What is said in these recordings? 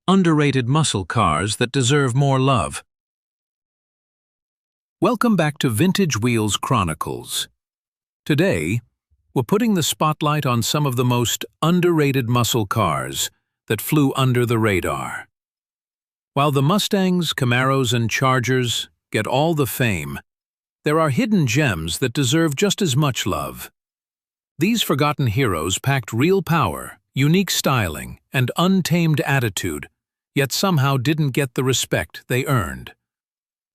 Underrated muscle cars that deserve more love. Welcome back to Vintage Wheels Chronicles. Today, we're putting the spotlight on some of the most underrated muscle cars that flew under the radar. While the Mustangs, Camaros, and Chargers get all the fame, there are hidden gems that deserve just as much love. These forgotten heroes packed real power, unique styling, and untamed attitude, yet somehow didn't get the respect they earned.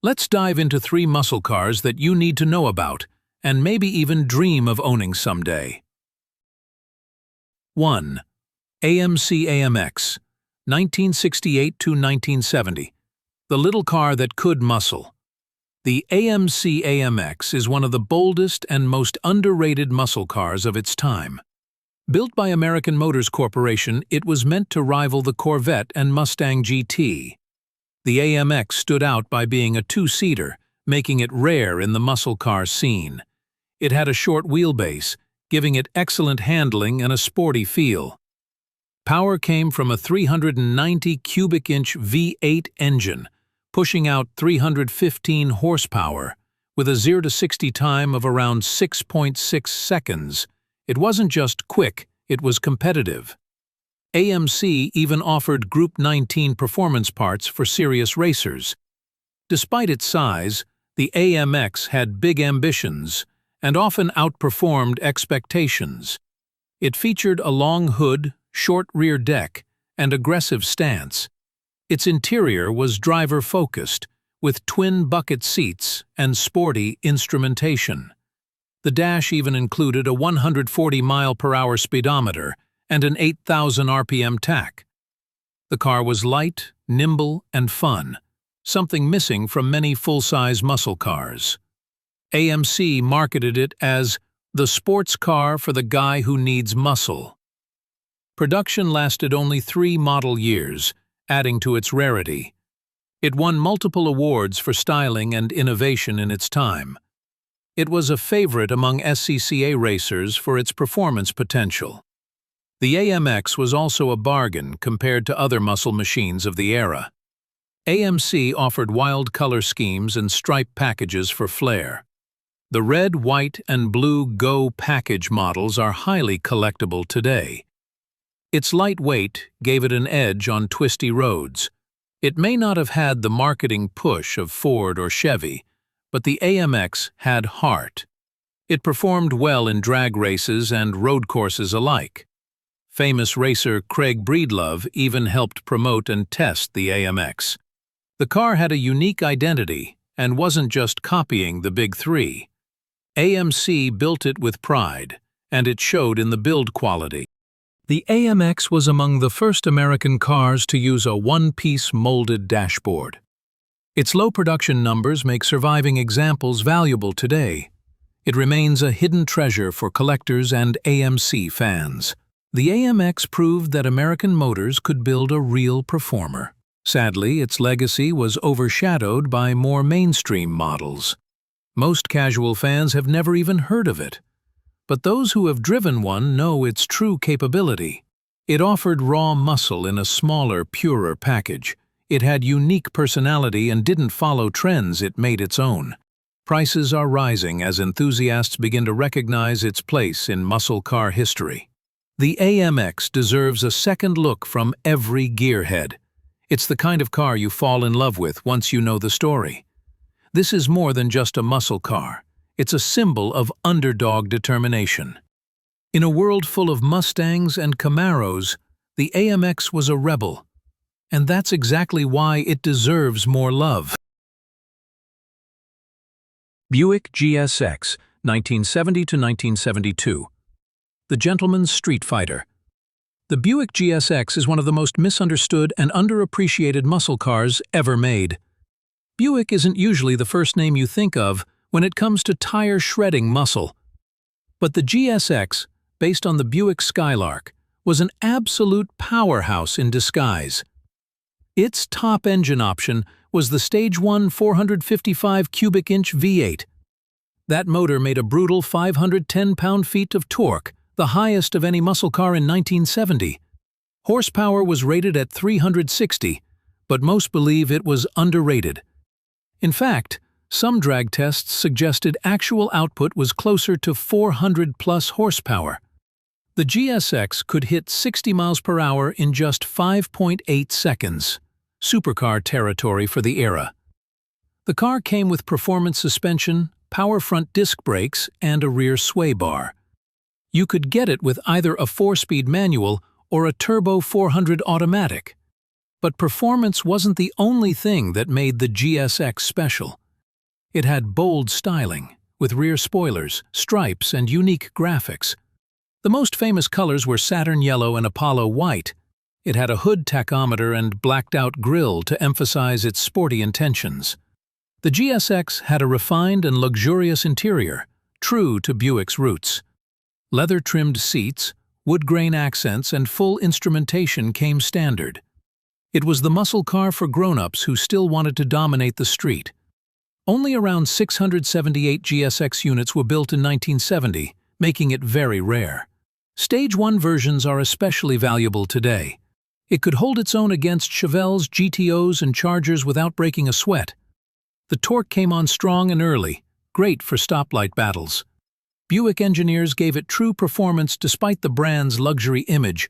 Let's dive into 3 muscle cars that you need to know about, and maybe even dream of owning someday. 1. AMC AMX, 1968 to 1970. The little car that could muscle. The AMC AMX is one of the boldest and most underrated muscle cars of its time. Built by American Motors Corporation, it was meant to rival the Corvette and Mustang GT. The AMX stood out by being a 2-seater, making it rare in the muscle car scene. It had a short wheelbase, giving it excellent handling and a sporty feel. Power came from a 390 cubic inch V8 engine, pushing out 315 horsepower, with a 0 to 60 time of around 6.6 seconds. It wasn't just quick, it was competitive. AMC even offered Group 19 performance parts for serious racers. Despite its size, the AMX had big ambitions and often outperformed expectations. It featured a long hood, short rear deck, and aggressive stance. Its interior was driver-focused, with twin bucket seats and sporty instrumentation. The dash even included a 140 mile-per-hour speedometer and an 8,000 RPM tach. The car was light, nimble, and fun, something missing from many full-size muscle cars. AMC marketed it as the sports car for the guy who needs muscle. Production lasted only 3 model years, adding to its rarity. It won multiple awards for styling and innovation in its time. It was a favorite among SCCA racers for its performance potential. The AMX was also a bargain compared to other muscle machines of the era. AMC offered wild color schemes and stripe packages for flair. The red, white, and blue Go package models are highly collectible today. Its light weight gave it an edge on twisty roads. It may not have had the marketing push of Ford or Chevy, but the AMX had heart. It performed well in drag races and road courses alike. Famous racer Craig Breedlove even helped promote and test the AMX. The car had a unique identity and wasn't just copying the Big Three. AMC built it with pride, and it showed in the build quality. The AMX was among the first American cars to use a one-piece molded dashboard. Its low production numbers make surviving examples valuable today. It remains a hidden treasure for collectors and AMC fans. The AMX proved that American Motors could build a real performer. Sadly, its legacy was overshadowed by more mainstream models. Most casual fans have never even heard of it. But those who have driven one know its true capability. It offered raw muscle in a smaller, purer package. It had unique personality and didn't follow trends, it made its own. Prices are rising as enthusiasts begin to recognize its place in muscle car history. The AMX deserves a second look from every gearhead. It's the kind of car you fall in love with once you know the story. This is more than just a muscle car. It's a symbol of underdog determination. In a world full of Mustangs and Camaros, the AMX was a rebel. And that's exactly why it deserves more love. Buick GSX, 1970 to 1972. The gentleman's street fighter. The Buick GSX is one of the most misunderstood and underappreciated muscle cars ever made. Buick isn't usually the first name you think of when it comes to tire-shredding muscle. But the GSX, based on the Buick Skylark, was an absolute powerhouse in disguise. Its top engine option was the Stage 1 455 cubic inch V8. That motor made a brutal 510 pound-feet of torque, the highest of any muscle car in 1970. Horsepower was rated at 360, but most believe it was underrated. In fact, some drag tests suggested actual output was closer to 400-plus horsepower. The GSX could hit 60 miles per hour in just 5.8 seconds, supercar territory for the era. The car came with performance suspension, power front disc brakes, and a rear sway bar. You could get it with either a 4-speed manual or a turbo 400 automatic. But performance wasn't the only thing that made the GSX special. It had bold styling, with rear spoilers, stripes, and unique graphics. The most famous colors were Saturn Yellow and Apollo White. It had a hood tachometer and blacked-out grille to emphasize its sporty intentions. The GSX had a refined and luxurious interior, true to Buick's roots. Leather-trimmed seats, wood-grain accents, and full instrumentation came standard. It was the muscle car for grown-ups who still wanted to dominate the street. Only around 678 GSX units were built in 1970, making it very rare. Stage 1 versions are especially valuable today. It could hold its own against Chevelles, GTOs, and Chargers without breaking a sweat. The torque came on strong and early, great for stoplight battles. Buick engineers gave it true performance despite the brand's luxury image.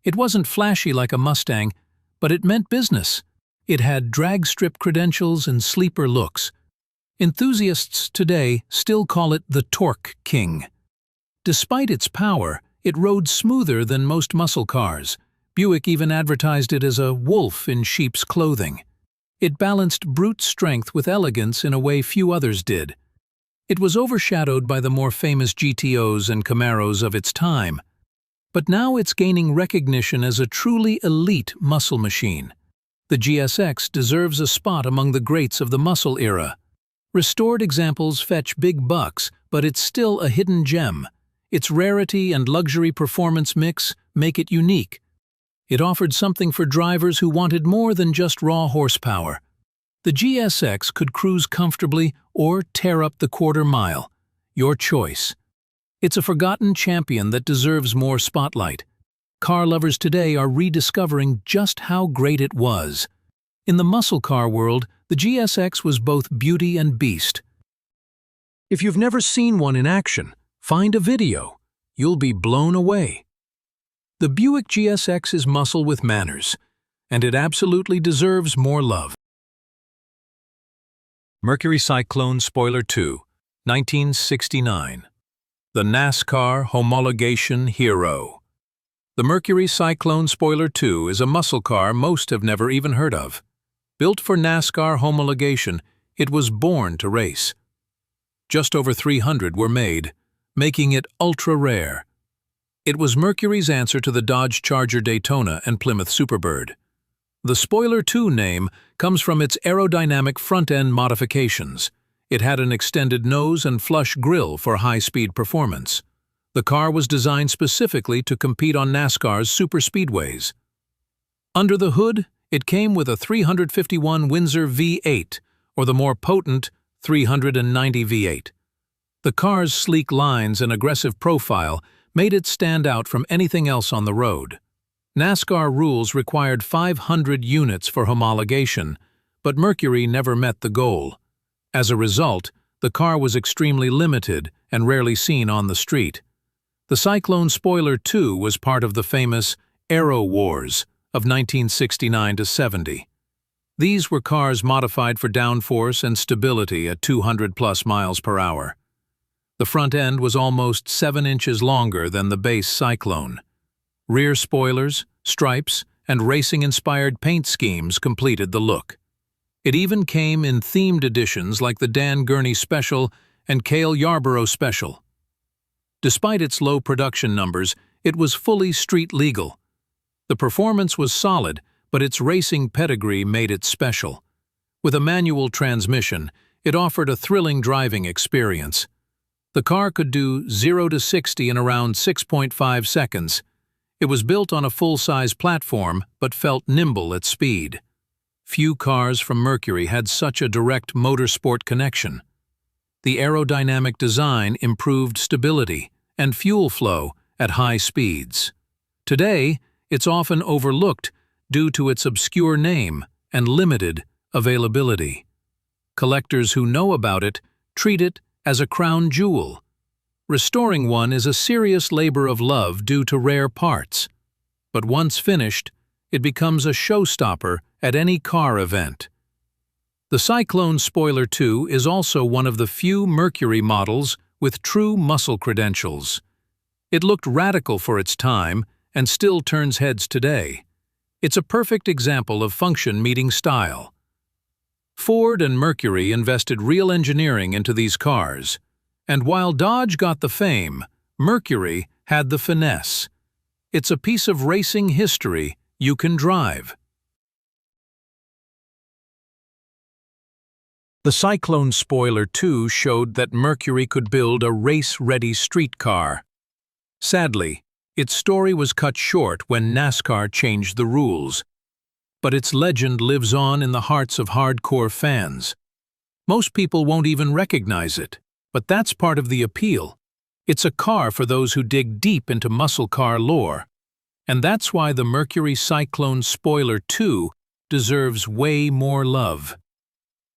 It wasn't flashy like a Mustang, but it meant business. It had drag strip credentials and sleeper looks. Enthusiasts today still call it the Torque King. Despite its power, it rode smoother than most muscle cars. Buick even advertised it as a wolf in sheep's clothing. It balanced brute strength with elegance in a way few others did. It was overshadowed by the more famous GTOs and Camaros of its time. But now it's gaining recognition as a truly elite muscle machine. The GSX deserves a spot among the greats of the muscle era. Restored examples fetch big bucks, but it's still a hidden gem. Its rarity and luxury performance mix make it unique. It offered something for drivers who wanted more than just raw horsepower. The GSX could cruise comfortably or tear up the quarter mile. Your choice. It's a forgotten champion that deserves more spotlight. Car lovers today are rediscovering just how great it was. In the muscle car world, the GSX was both beauty and beast. If you've never seen one in action, find a video. You'll be blown away. The Buick GSX is muscle with manners, and it absolutely deserves more love. Mercury Cyclone Spoiler II, 1969. The NASCAR homologation hero. The Mercury Cyclone Spoiler II is a muscle car most have never even heard of. Built for NASCAR homologation, it was born to race. Just over 300 were made, making it ultra-rare. It was Mercury's answer to the Dodge Charger Daytona and Plymouth Superbird. The Spoiler II name comes from its aerodynamic front-end modifications. It had an extended nose and flush grille for high-speed performance. The car was designed specifically to compete on NASCAR's superspeedways. Under the hood, it came with a 351 Windsor V8, or the more potent 390 V8. The car's sleek lines and aggressive profile made it stand out from anything else on the road. NASCAR rules required 500 units for homologation, but Mercury never met the goal. As a result, the car was extremely limited and rarely seen on the street. The Cyclone Spoiler II was part of the famous Aero Wars of 1969–70. These were cars modified for downforce and stability at 200+ miles per hour. The front end was almost 7 inches longer than the base Cyclone. Rear spoilers, stripes, and racing-inspired paint schemes completed the look. It even came in themed editions like the Dan Gurney Special and Cale Yarborough Special. Despite its low production numbers, it was fully street-legal. The performance was solid, but its racing pedigree made it special. With a manual transmission, it offered a thrilling driving experience. The car could do 0 to 60 in around 6.5 seconds. It was built on a full-size platform, but felt nimble at speed. Few cars from Mercury had such a direct motorsport connection. The aerodynamic design improved stability and fuel flow at high speeds. Today, it's often overlooked due to its obscure name and limited availability. Collectors who know about it treat it as a crown jewel. Restoring one is a serious labor of love due to rare parts. But once finished, it becomes a showstopper at any car event. The Cyclone Spoiler II is also one of the few Mercury models with true muscle credentials. It looked radical for its time and still turns heads today. It's a perfect example of function meeting style. Ford and Mercury invested real engineering into these cars, and while Dodge got the fame, Mercury had the finesse. It's a piece of racing history you can drive. The Cyclone Spoiler II showed that Mercury could build a race-ready street car. Sadly, its story was cut short when NASCAR changed the rules. But its legend lives on in the hearts of hardcore fans. Most people won't even recognize it, but that's part of the appeal. It's a car for those who dig deep into muscle car lore. And that's why the Mercury Cyclone Spoiler II deserves way more love.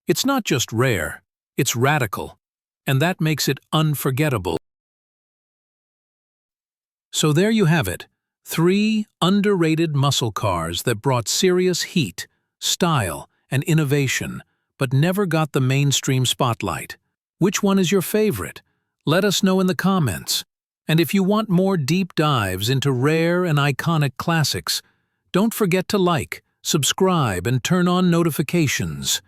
It's not just rare, it's radical, and that makes it unforgettable. So there you have it, 3 underrated muscle cars that brought serious heat, style, and innovation, but never got the mainstream spotlight. Which one is your favorite? Let us know in the comments. And if you want more deep dives into rare and iconic classics, don't forget to like, subscribe, and turn on notifications.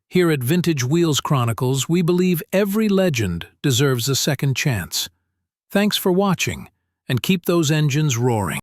Here at Vintage Wheels Chronicles, we believe every legend deserves a second chance. Thanks for watching, and keep those engines roaring.